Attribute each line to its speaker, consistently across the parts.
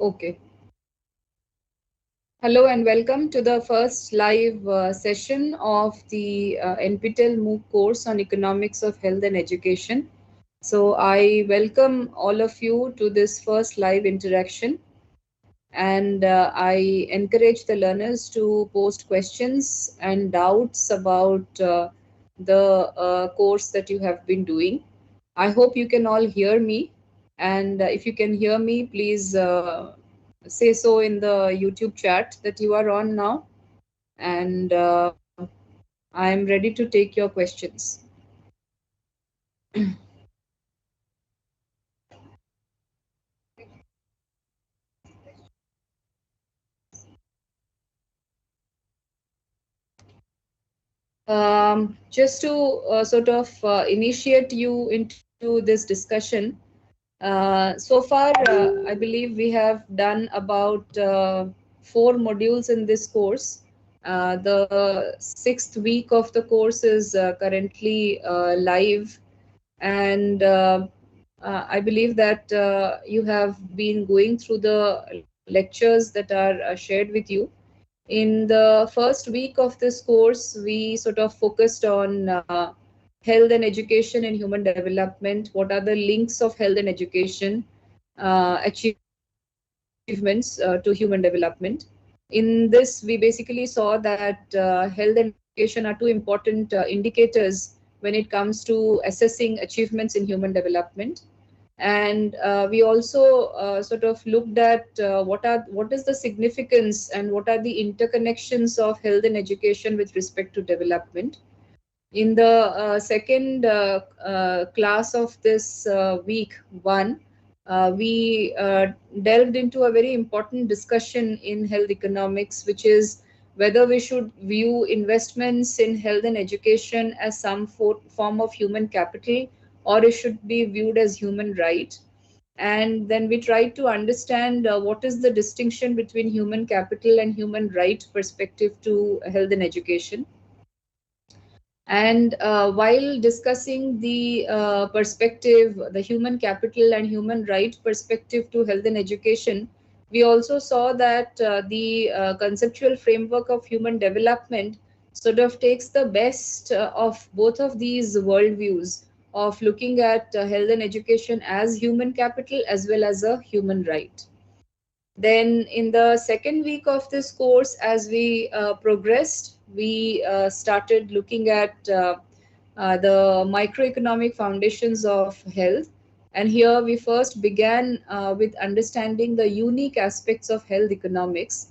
Speaker 1: Okay. Hello and welcome to the first live session of the NPTEL MOOC course on Economics of Health and Education. So I welcome all of you to this first live interaction, and I encourage the learners to post questions and doubts about the course that you have been doing. I hope you can all hear me, and if you can hear me, please say so in the YouTube chat that you are on now, and I am ready to take your questions. Just to sort of initiate you into this discussion, so far, I believe we have done about 4 modules in this course. The 6th week of the course is currently live, and I believe that you have been going through the lectures that are shared with you. In the first week of this course, we sort of focused on health and education and human development. What are the links of health and education achievements to human development? In this, we basically saw that health and education are two important indicators when it comes to assessing achievements in human development. And we also sort of looked at what is the significance and what are the interconnections of health and education with respect to development. In the second class of this week one, we delved into a very important discussion in health economics, which is whether we should view investments in health and education as some form of human capital, or it should be viewed as human right. And then we tried to understand what is the distinction between human capital and human right perspective to health and education. And while discussing the perspective, the human capital and human right perspective to health and education, we also saw that the conceptual framework of human development sort of takes the best of both of these worldviews of looking at health and education as human capital as well as a human right. Then, in the second week of this course, as we progressed, we started looking at the microeconomic foundations of health. And here we first began with understanding the unique aspects of health economics.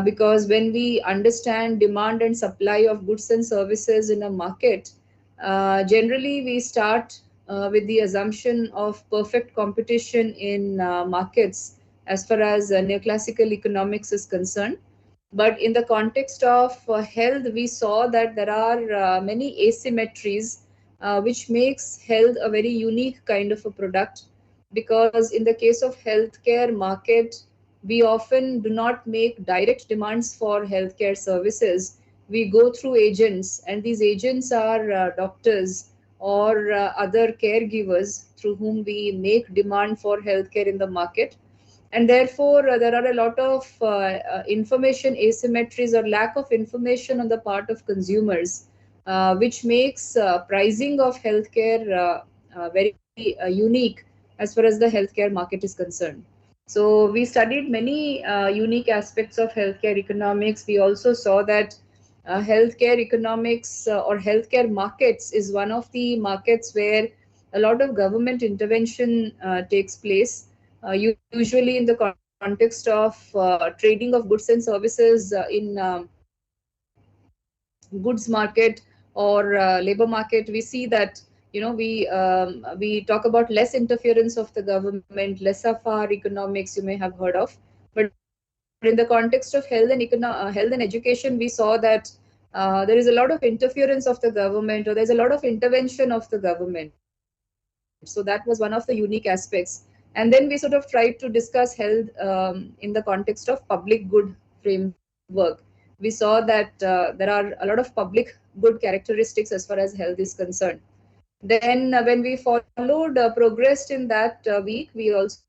Speaker 1: Because when we understand demand and supply of goods and services in a market, generally we start with the assumption of perfect competition in markets as far as neoclassical economics is concerned. But in the context of health, we saw that there are many asymmetries, which makes health a very unique kind of a product. Because in the case of healthcare market, we often do not make direct demands for healthcare services. We go through agents, and these agents are doctors or other caregivers through whom we make demand for healthcare in the market. And therefore there are a lot of information asymmetries or lack of information on the part of consumers, which makes pricing of healthcare very unique as far as the healthcare market is concerned. So we studied many unique aspects of healthcare economics. We also saw that healthcare economics or healthcare markets is one of the markets where a lot of government intervention takes place, usually in the context of trading of goods and services in goods market or labor market. We see that we talk about less interference of the government, less of our economics you may have heard of. But in the context of health and health and education, we saw that there is a lot of interference of the government, or there's a lot of intervention of the government. So that was one of the unique aspects. And then we sort of tried to discuss health in the context of public good framework. We saw that there are a lot of public good characteristics as far as health is concerned. Then when we followed progressed in that week, we also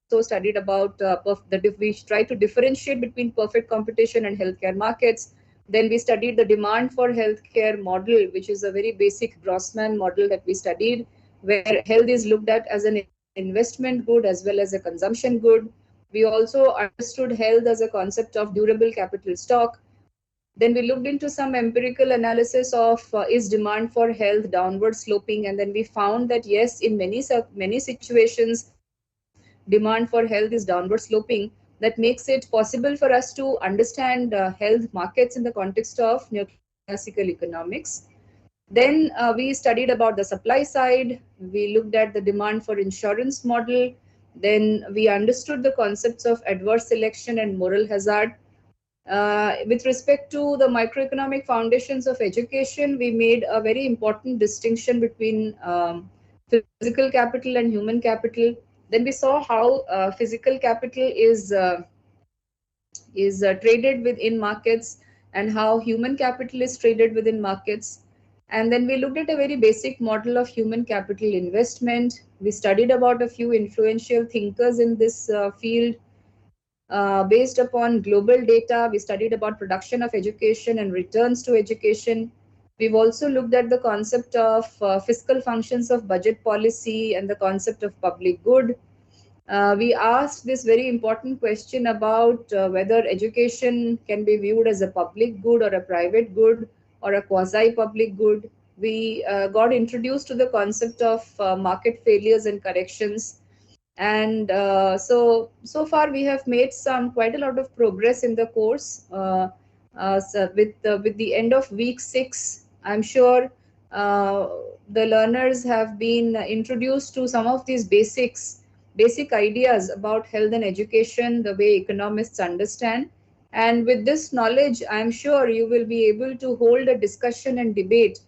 Speaker 1: saw that studied about we try to differentiate between perfect competition and healthcare markets. Then we studied the demand for healthcare model, which is a very basic Grossman model that we studied, where health is looked at as an investment good as well as a consumption good. We also understood health as a concept of durable capital stock. Then we looked into some empirical analysis of is demand for health downward sloping, and then we found that yes, in many situations, demand for health is downward sloping. That makes it possible for us to understand health markets in the context of neoclassical economics. Then we studied about the supply side. We looked at the demand for insurance model. Then we understood the concepts of adverse selection and moral hazard. With respect to the microeconomic foundations of education, we made a very important distinction between physical capital and human capital. Then we saw how physical capital is traded within markets and how human capital is traded within markets. And then we looked at a very basic model of human capital investment. We studied about a few influential thinkers in this field. Based upon global data, we studied about production of education and returns to education. We've also looked at the concept of fiscal functions of budget policy and the concept of public good. We asked this very important question about whether education can be viewed as a public good or a private good or a quasi-public good. We got introduced to the concept of market failures and corrections. And so far we have made quite a lot of progress in the course. So with the end of week 6, I'm sure the learners have been introduced to some of these basic ideas about health and education, the way economists understand. And with this knowledge, I'm sure you will be able to hold a discussion and debate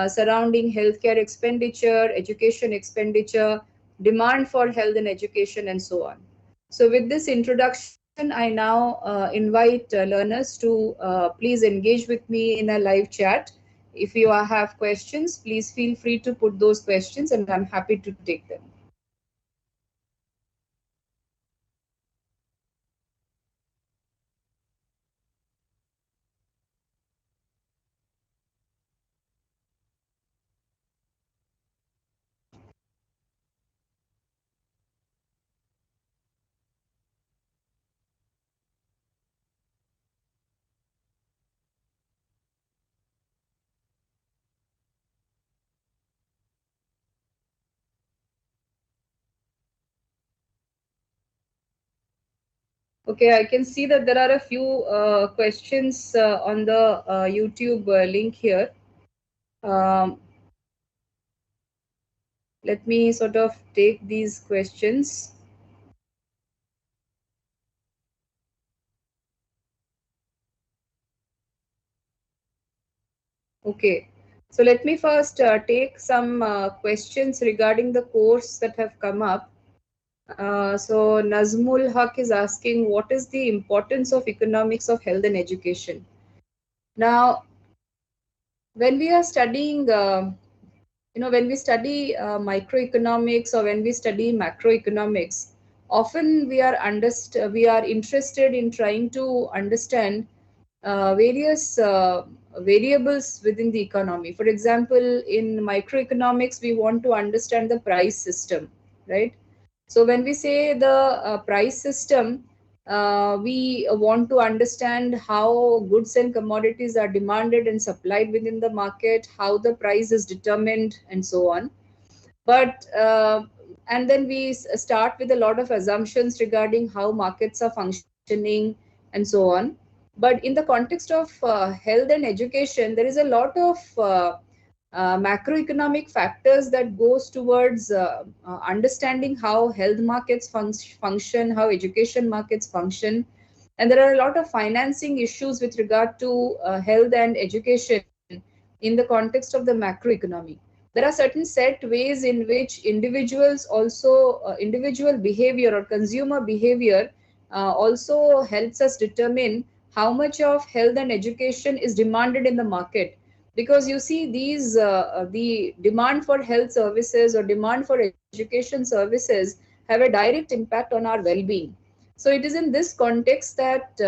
Speaker 1: surrounding healthcare expenditure, education expenditure, demand for health and education, and so on. So with this introduction, I now invite learners to please engage with me in a live chat. If you have questions, please feel free to put those questions and I'm happy to take them. Okay, I can see that there are a few questions on the YouTube link here. Let me sort of take these questions. Okay, so let me first take some questions regarding the course that have come up. So Nazmul Haq is asking, what is the importance of economics of health and education? Now, when we are studying, when we study microeconomics or when we study macroeconomics, often we are interested in trying to understand various variables within the economy. For example, in microeconomics, we want to understand the price system, right? So when we say the price system, we want to understand how goods and commodities are demanded and supplied within the market, how the price is determined, and so on. But and then we start with a lot of assumptions regarding how markets are functioning and so on. But in the context of health and education, there is a lot of macroeconomic factors that goes towards understanding how health markets function, how education markets function, and there are a lot of financing issues with regard to health and education in the context of the macroeconomy. There are certain set ways in which individuals also individual behavior or consumer behavior also helps us determine how much of health and education is demanded in the market. Because you see, the demand for health services or demand for education services have a direct impact on our well-being. So it is in this context that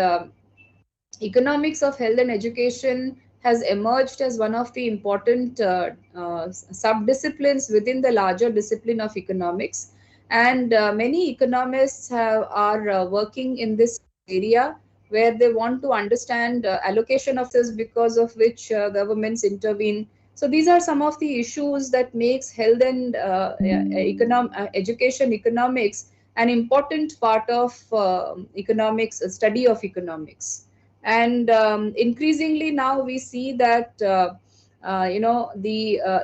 Speaker 1: economics of health and education has emerged as one of the important subdisciplines within the larger discipline of economics. And many economists are working in this area where they want to understand allocation of this, because of which governments intervene. So these are some of the issues that makes health and education economics an important part of economics, study of economics. And increasingly now we see that the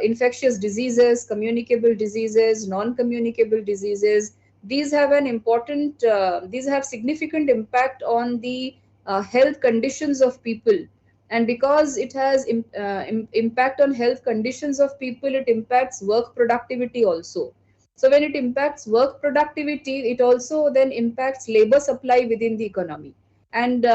Speaker 1: infectious diseases, communicable diseases, non-communicable diseases, these have an important these have significant impact on the health conditions of people. And because it has impact on health conditions of people, it impacts work productivity also. So when it impacts work productivity, it also then impacts labor supply within the economy. And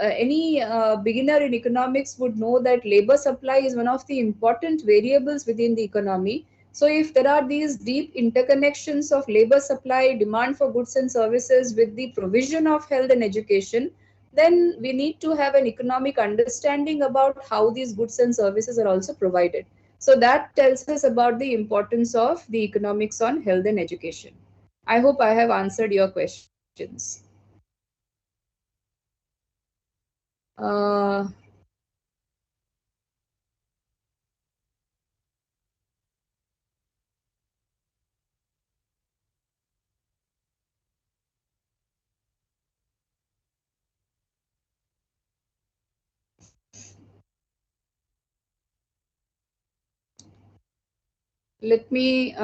Speaker 1: any beginner in economics would know that labor supply is one of the important variables within the economy. So if there are these deep interconnections of labor supply, demand for goods and services with the provision of health and education, then we need to have an economic understanding about how these goods and services are also provided. So that tells us about the importance of the economics on health and education. I hope I have answered your questions. Uh, Let me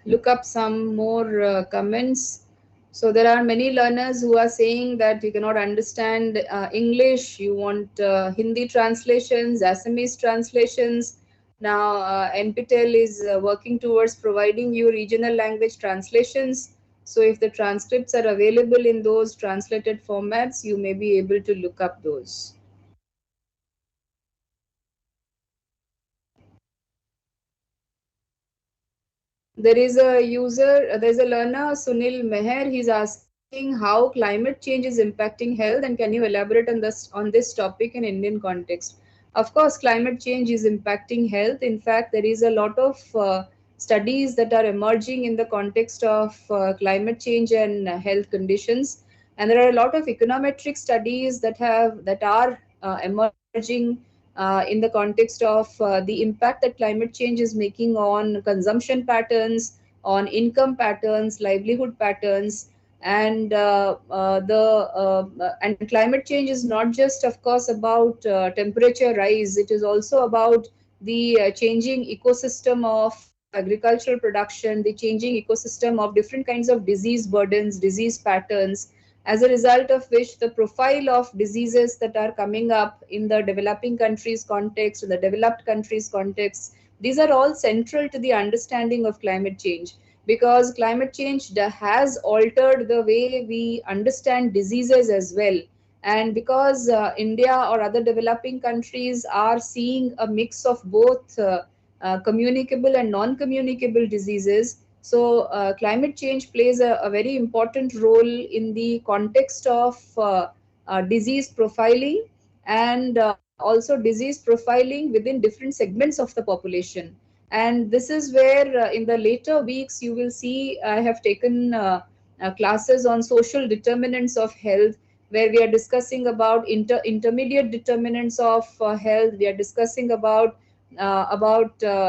Speaker 1: look up some more comments. So there are many learners who are saying that you cannot understand English. You want Hindi translations, Assamese translations. Now NPTEL is working towards providing you regional language translations. So if the transcripts are available in those translated formats, you may be able to look up those. There's a learner, Sunil Meher. He's asking how climate change is impacting health, and can you elaborate on this topic in Indian context? Of course, climate change is impacting health. In fact, there is a lot of studies that are emerging in the context of climate change and health conditions, and there are a lot of econometric studies that are emerging in the context of the impact that climate change is making on consumption patterns, on income patterns, livelihood patterns, and and climate change is not just, of course, about temperature rise. It is also about the changing ecosystem of agricultural production, the changing ecosystem of different kinds of disease burdens, disease patterns, as a result of which the profile of diseases that are coming up in the developing countries context, the developed countries context, these are all central to the understanding of climate change, because climate change has altered the way we understand diseases as well. And because India or other developing countries are seeing a mix of both communicable and non-communicable diseases, so climate change plays a very important role in the context of disease profiling, and also disease profiling within different segments of the population. And this is where in the later weeks you will see I have taken classes on social determinants of health, where we are discussing about intermediate determinants of health. We are discussing about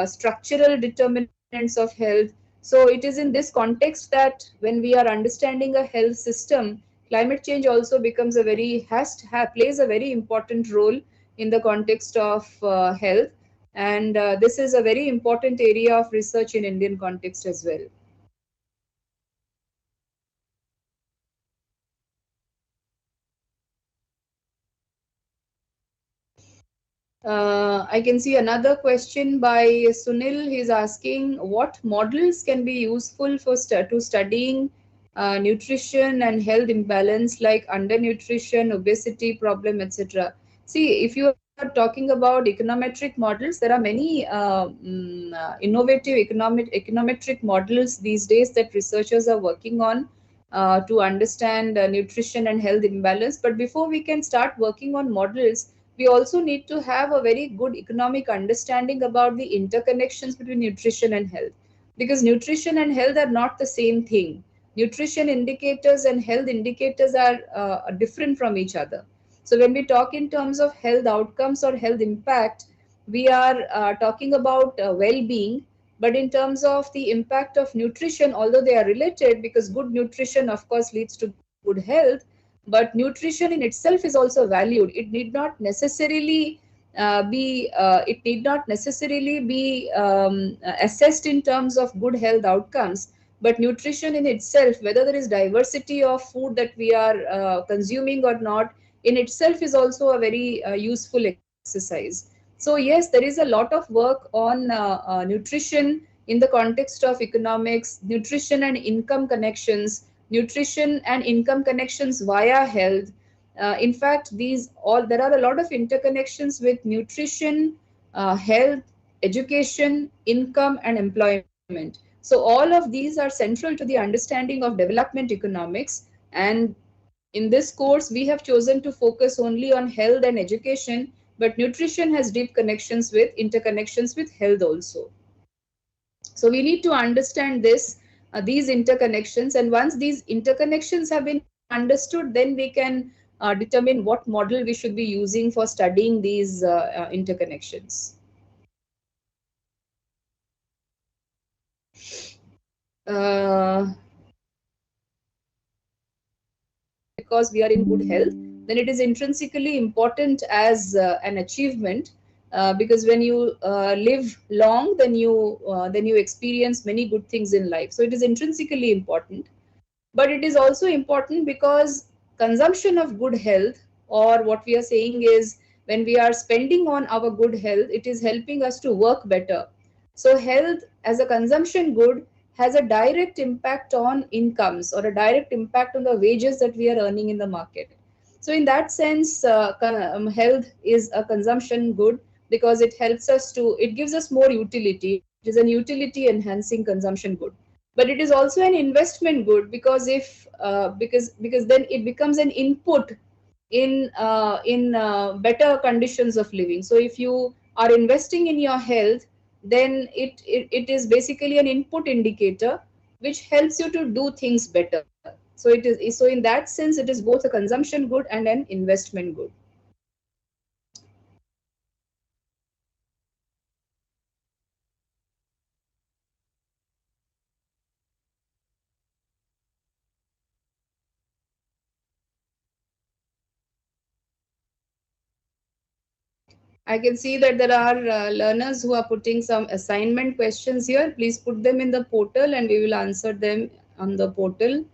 Speaker 1: structural determinants of health. So it is in this context that when we are understanding a health system, climate change also becomes plays a very important role in the context of health. And this is a very important area of research in Indian context as well. I can see another question by Sunil. He's asking what models can be useful for studying nutrition and health imbalance, like undernutrition, obesity problem, etc. See, if you are talking about econometric models, there are many innovative econometric models these days that researchers are working on to understand nutrition and health imbalance. But before we can start working on models, we also need to have a very good economic understanding about the interconnections between nutrition and health, because nutrition and health are not the same thing. Nutrition indicators and health indicators are different from each other. So when we talk in terms of health outcomes or health impact, we are talking about well-being. But in terms of the impact of nutrition, although they are related, because good nutrition, of course, leads to good health, but nutrition in itself is also valued. It need not necessarily be assessed in terms of good health outcomes. But nutrition in itself, whether there is diversity of food that we are consuming or not, in itself is also a very useful exercise. So yes, there is a lot of work on nutrition in the context of economics, nutrition and income connections, nutrition and income connections via health. In fact, these all there are a lot of interconnections with nutrition, health, education, income, and employment. So all of these are central to the understanding of development economics. And in this course, we have chosen to focus only on health and education, but nutrition has deep connections with interconnections with health also. So we need to understand these interconnections, and once these interconnections have been understood, then we can determine what model we should be using for studying these interconnections. Uh, because we are in good health, then it is intrinsically important as an achievement, because when you live long, then you experience many good things in life. So it is intrinsically important. But it is also important because consumption of good health, or what we are saying is, when we are spending on our good health, it is helping us to work better. So health as a consumption good has a direct impact on incomes, or a direct impact on the wages that we are earning in the market. So in that sense, health is a consumption good, because it gives us more utility. It is an utility enhancing consumption good. But it is also an investment good, because if because then it becomes an input in better conditions of living. So if you are investing in your health, then it is basically an input indicator which helps you to do things better. So in that sense, it is both a consumption good and an investment good. I can see that there are learners who are putting some assignment questions here. Please put them in the portal and we will answer them on the portal.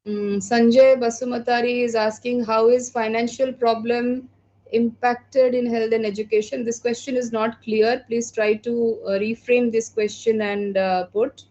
Speaker 1: Sanjay Basumatari is asking, how is financial problem impacted in health and education? This question is not clear. Please try to reframe this question and put.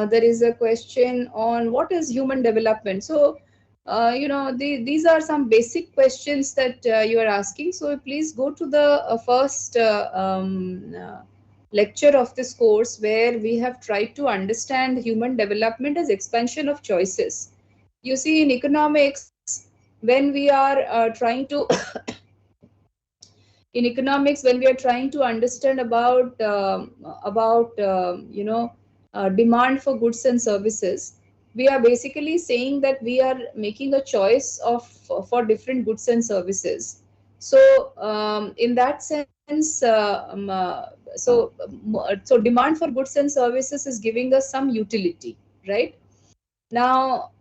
Speaker 1: There is a question on what is human development. So, these are some basic questions that you are asking. So please go to the first lecture of this course, where we have tried to understand human development as expansion of choices. You see, in economics, when we are trying to in economics, when we are trying to understand about demand for goods and services, we are basically saying that we are making a choice of for different goods and services. So in that sense, so demand for goods and services is giving us some utility, right? Now,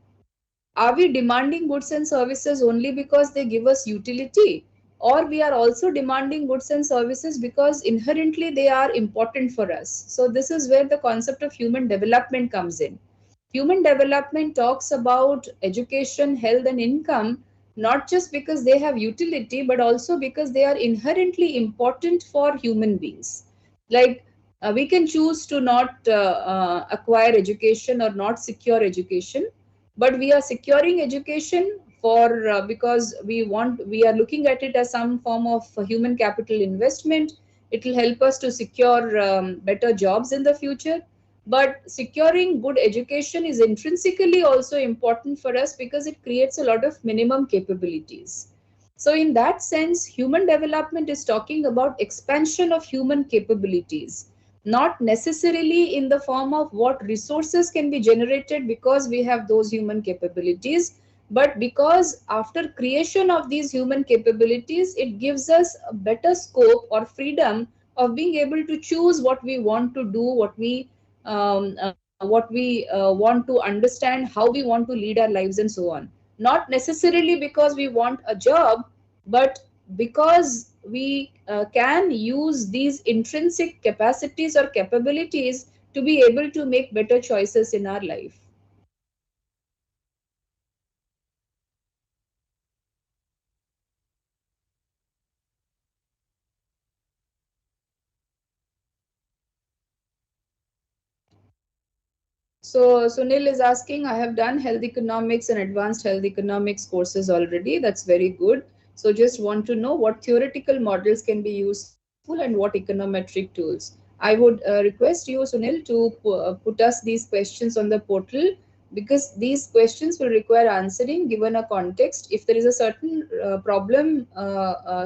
Speaker 1: are we demanding goods and services only because they give us utility, or we are also demanding goods and services because inherently they are important for us? So this is where the concept of human development comes in. Human development talks about education, health, and income, not just because they have utility, but also because they are inherently important for human beings. Like we can choose to not acquire education or not secure education, but we are securing education for because we are looking at it as some form of human capital investment. It will help us to secure better jobs in the future. But securing good education is intrinsically also important for us because it creates a lot of minimum capabilities. So in that sense, human development is talking about expansion of human capabilities, not necessarily in the form of what resources can be generated because we have those human capabilities, but because after creation of these human capabilities, it gives us a better scope or freedom of being able to choose what we want to do, what we want to understand, how we want to lead our lives, and so on. Not necessarily because we want a job, but because we can use these intrinsic capacities or capabilities to be able to make better choices in our life. So Sunil is asking, I have done health economics and advanced health economics courses already. That's very good. So just want to know what theoretical models can be useful and what econometric tools. I would request you, Sunil, to put us these questions on the portal, because these questions will require answering given a context. If there is a certain problem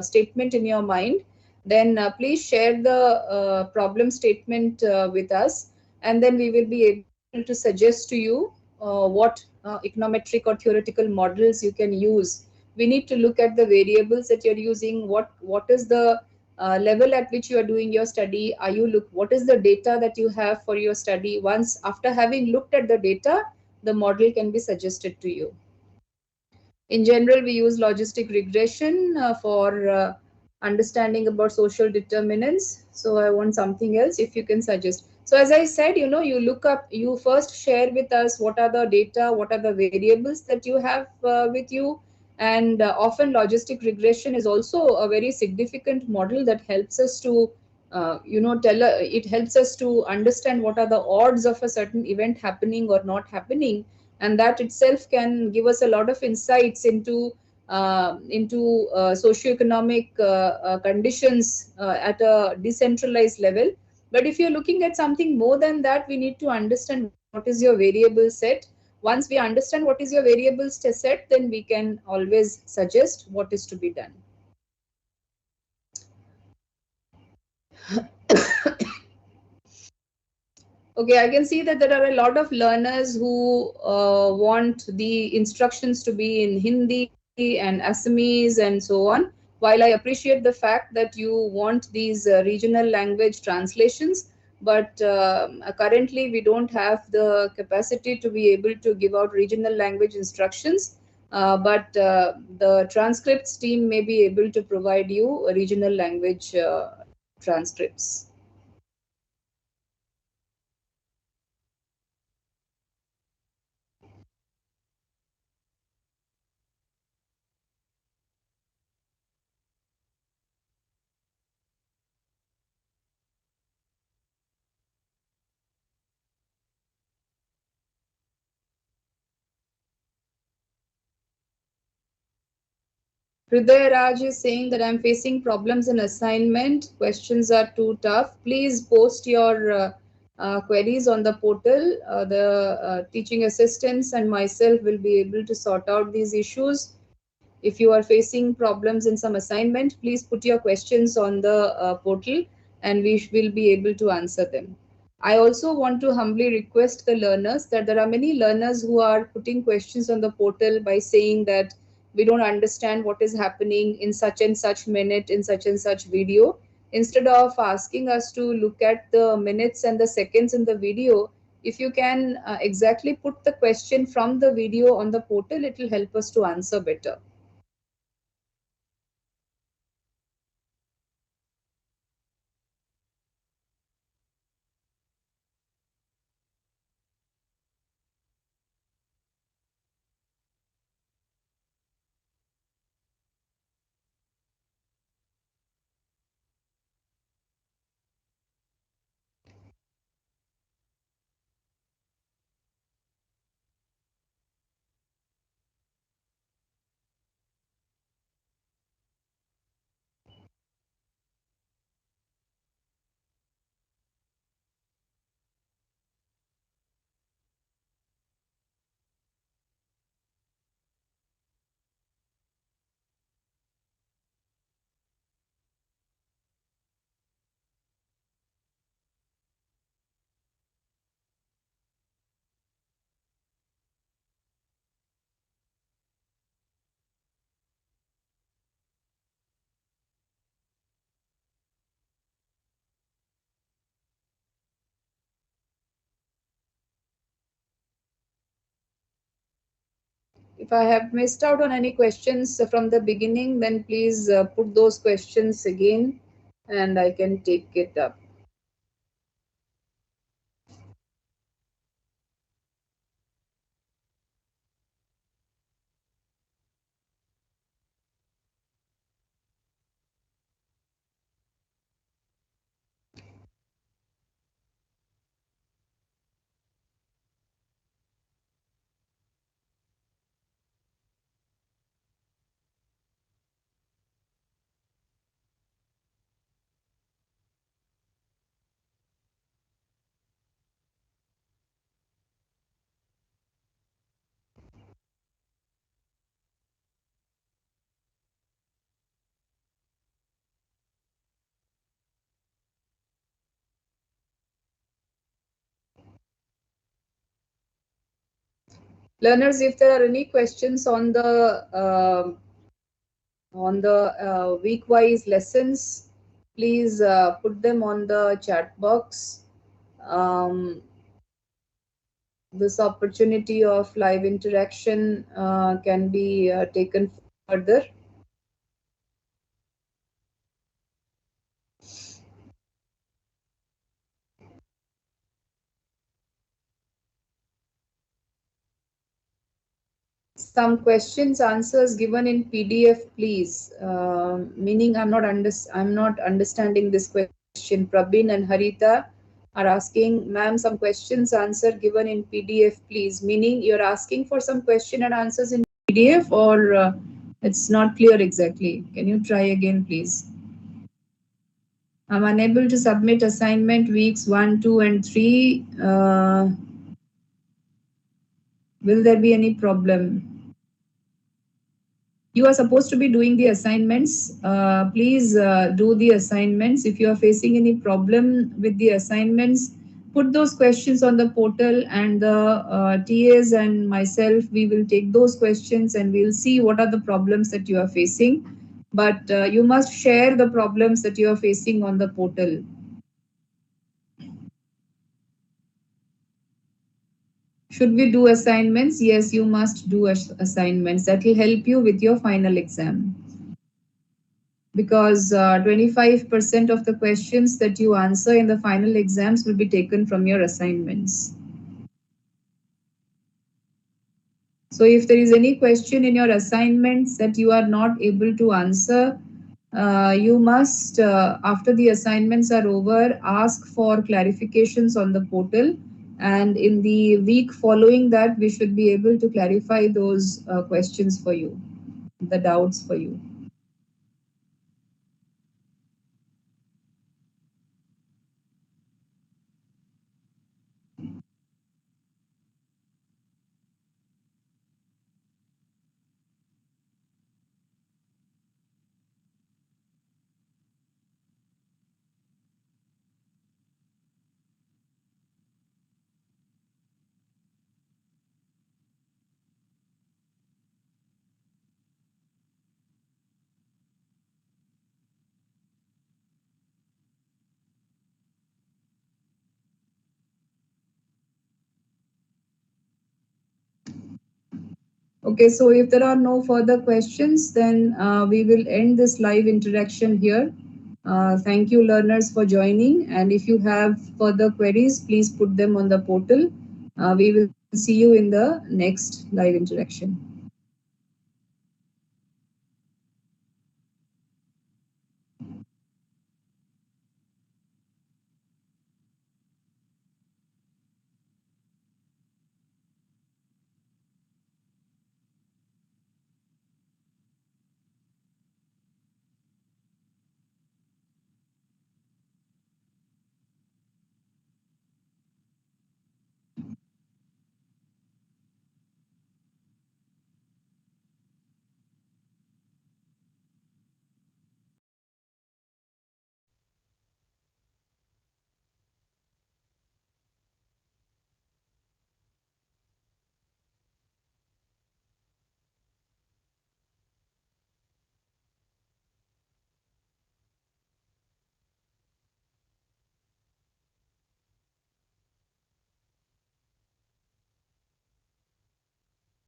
Speaker 1: statement in your mind, then please share the problem statement with us, and then we will be able to suggest to you what econometric or theoretical models you can use. We need to look at the variables that you're using. What is the level at which you are doing your study? What is the data that you have for your study? Once after having looked at the data, the model can be suggested to you. In general, we use logistic regression for understanding about social determinants. So I want something else if you can suggest. So as I said, you first share with us what are the data, what are the variables that you have with you. And often logistic regression is also a very significant model that helps us to, it helps us to understand what are the odds of a certain event happening or not happening, and that itself can give us a lot of insights into socioeconomic conditions at a decentralized level. But if you're looking at something more than that, we need to understand what is your variable set. Once we understand what is your variable set, then we can always suggest what is to be done. Okay, I can see that there are a lot of learners who want the instructions to be in Hindi and Assamese and so on. While I appreciate the fact that you want these regional language translations, but currently we don't have the capacity to be able to give out regional language instructions. But the transcripts team may be able to provide you regional language transcripts. Hriday Raj is saying that I'm facing problems in assignment. Questions are too tough. Please post your queries on the portal. The teaching assistants and myself will be able to sort out these issues. If you are facing problems in some assignment, please put your questions on the portal and we will be able to answer them. I also want to humbly request the learners that there are many learners who are putting questions on the portal by saying that we don't understand what is happening in such and such minute, in such and such video. Instead of asking us to look at the minutes and the seconds in the video, if you can exactly put the question from the video on the portal, it will help us to answer better. If I have missed out on any questions from the beginning, then please put those questions again and I can take it up. Learners, if there are any questions on the week-wise lessons, please put them on the chat box. This opportunity of live interaction can be taken further. Some questions answers given in PDF, please. Meaning I'm not understanding this question. Prabin and Harita are asking, ma'am, some questions answer given in PDF, please. Meaning you're asking for some question and answers in PDF, or it's not clear exactly. Can you try again, please? I'm unable to submit assignment weeks 1, 2, and 3. Will there be any problem? You are supposed to be doing the assignments. Please do the assignments. If you are facing any problem with the assignments, put those questions on the portal, and the TAs and myself, we will take those questions and we'll see what are the problems that you are facing. But you must share the problems that you are facing on the portal. Should we do assignments? Yes, you must do assignments. That will help you with your final exam. Because 25% of the questions that you answer in the final exams will be taken from your assignments. So if there is any question in your assignments that you are not able to answer, you must, after the assignments are over, ask for clarifications on the portal. And in the week following that, we should be able to clarify those questions for you, the doubts for you. Okay, so if there are no further questions, then we will end this live interaction here. Thank you, learners, for joining. And if you have further queries, please put them on the portal. We will see you in the next live interaction.